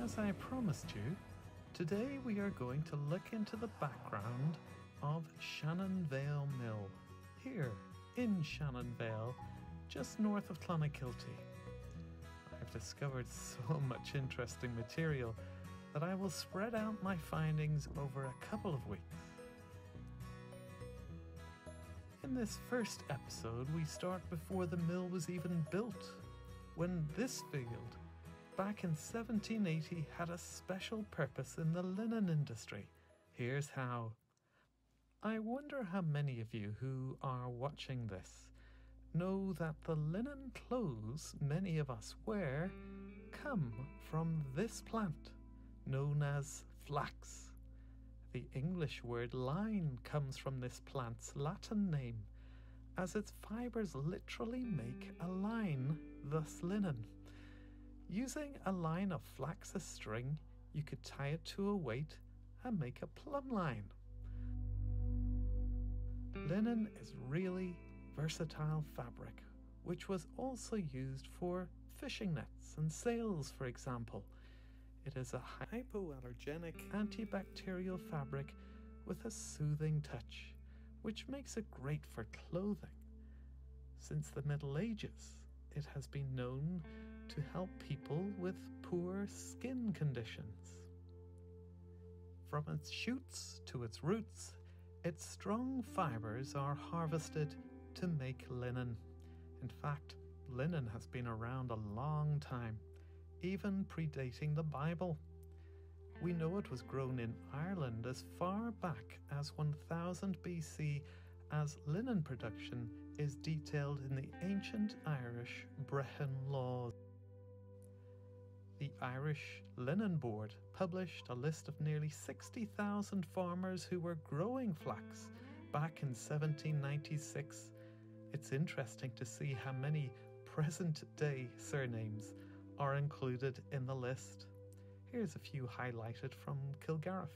As I promised you, today we are going to look into the background of Shannonvale Mill, here in Shannonvale, just north of Clonakilty. I've discovered so much interesting material that I will spread out my findings over a couple of weeks. In this first episode, we start before the mill was even built, when this field, back in 1780, had a special purpose in the linen industry. Here's how. I wonder how many of you who are watching this know that the linen clothes many of us wear come from this plant, known as flax. The English word line comes from this plant's Latin name, as its fibers literally make a line, thus linen. Using a line of flax as string, you could tie it to a weight and make a plumb line. Linen is really versatile fabric, which was also used for fishing nets and sails, for example. It is a hypoallergenic antibacterial fabric with a soothing touch, which makes it great for clothing. Since the Middle Ages, it has been known to help people with poor skin conditions. From its shoots to its roots, its strong fibers are harvested to make linen. In fact, linen has been around a long time, even predating the Bible. We know it was grown in Ireland as far back as 1000 BC, as linen production is detailed in the ancient Irish Brehon laws. The Irish Linen Board published a list of nearly 60,000 farmers who were growing flax back in 1796. It's interesting to see how many present-day surnames are included in the list. Here's a few highlighted from Kilgareth.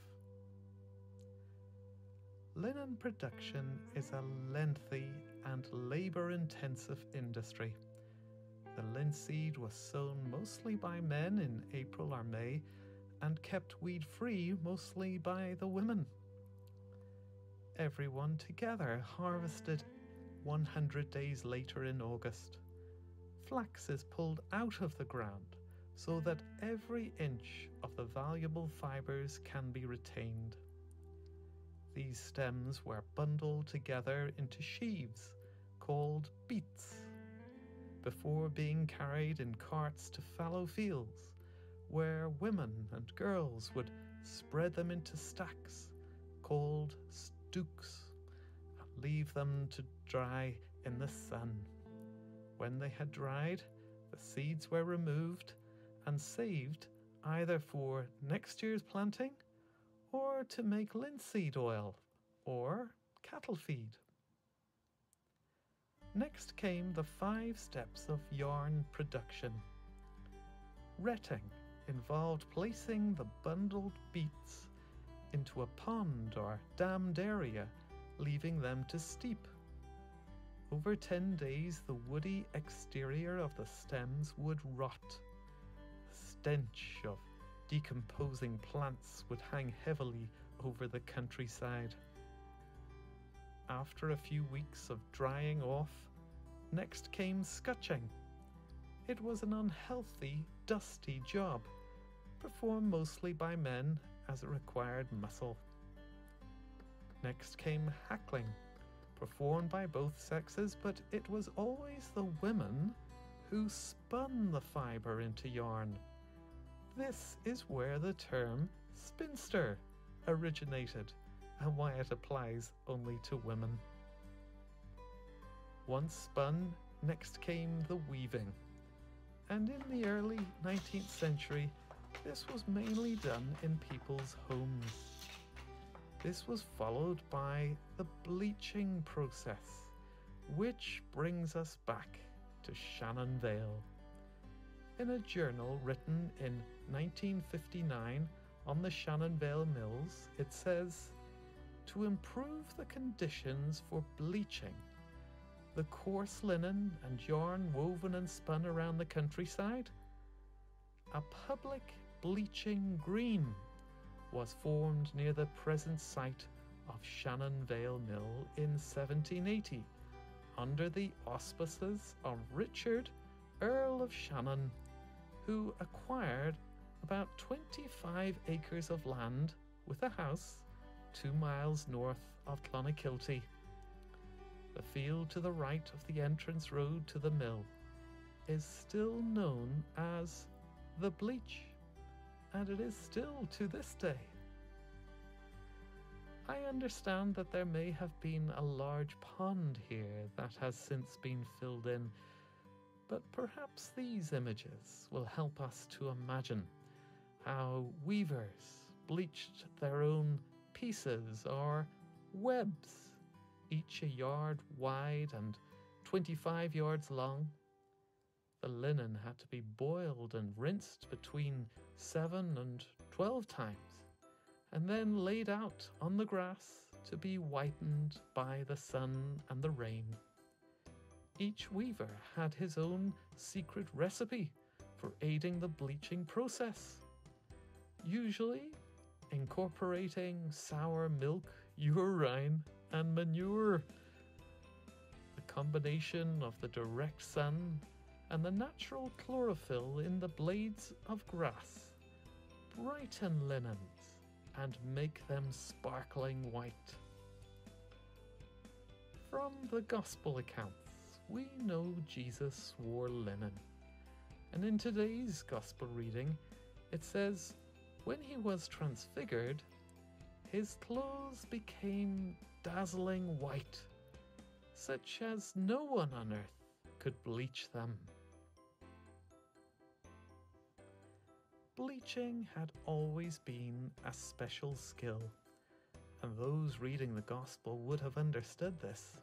Linen production is a lengthy and labour-intensive industry. The linseed was sown mostly by men in April or May and kept weed-free mostly by the women. Everyone together harvested 100 days later in August. Flax is pulled out of the ground so that every inch of the valuable fibers can be retained. These stems were bundled together into sheaves called beats, before being carried in carts to fallow fields, where women and girls would spread them into stacks called stooks and leave them to dry in the sun. When they had dried, the seeds were removed and saved either for next year's planting or to make linseed oil or cattle feed. Next came the 5 steps of yarn production. Retting involved placing the bundled beats into a pond or dammed area, leaving them to steep. Over 10 days, the woody exterior of the stems would rot. The stench of decomposing plants would hang heavily over the countryside. After a few weeks of drying off, next came scutching. It was an unhealthy, dusty job, performed mostly by men as it required muscle. Next came hackling, performed by both sexes, but it was always the women who spun the fibre into yarn. This is where the term spinster originated, and why it applies only to women. Once spun, next came the weaving, and in the early 19th century, this was mainly done in people's homes. This was followed by the bleaching process, which brings us back to Shannonvale. In a journal written in 1959 on the Shannonvale Mills, it says, "To improve the conditions for bleaching, the coarse linen and yarn woven and spun around the countryside, a public bleaching green was formed near the present site of Shannonvale Mill in 1780 under the auspices of Richard, Earl of Shannon, who acquired about 25 acres of land with a house 2 miles north of Clonakilty. The field to the right of the entrance road to the mill is still known as the Bleach, and it is still to this day. I understand that there may have been a large pond here that has since been filled in, but perhaps these images will help us to imagine how weavers bleached their own pieces or webs, each a yard wide and 25 yards long. The linen had to be boiled and rinsed between 7 and 12 times, and then laid out on the grass to be whitened by the sun and the rain. Each weaver had his own secret recipe for aiding the bleaching process, usually incorporating sour milk, urine, and manure. The combination of the direct sun and the natural chlorophyll in the blades of grass brighten linens and make them sparkling white. From the Gospel accounts, we know Jesus wore linen, and in today's Gospel reading, it says, when he was transfigured, his clothes became dazzling white, such as no one on earth could bleach them. Bleaching had always been a special skill, and those reading the Gospel would have understood this.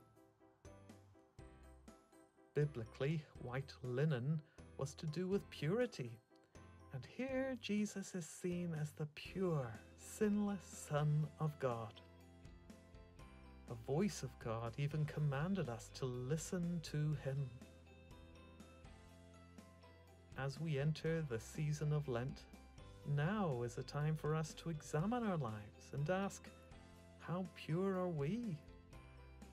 Biblically, white linen was to do with purity, and here Jesus is seen as the pure, sinless Son of God. The voice of God even commanded us to listen to him. As we enter the season of Lent, now is a time for us to examine our lives and ask, how pure are we?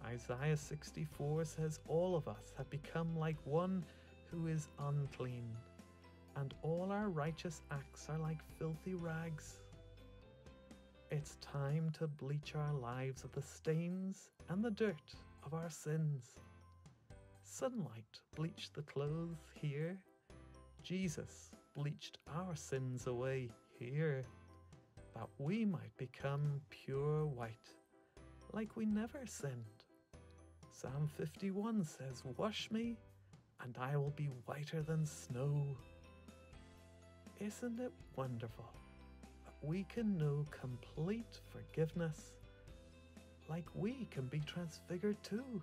Isaiah 64 says all of us have become like one who is unclean, and all our righteous acts are like filthy rags. It's time to bleach our lives of the stains and the dirt of our sins. Sunlight bleached the clothes here. Jesus bleached our sins away here, that we might become pure white, like we never sinned. Psalm 51 says, "Wash me, and I will be whiter than snow." Isn't it wonderful that we can know complete forgiveness, like we can be transfigured too?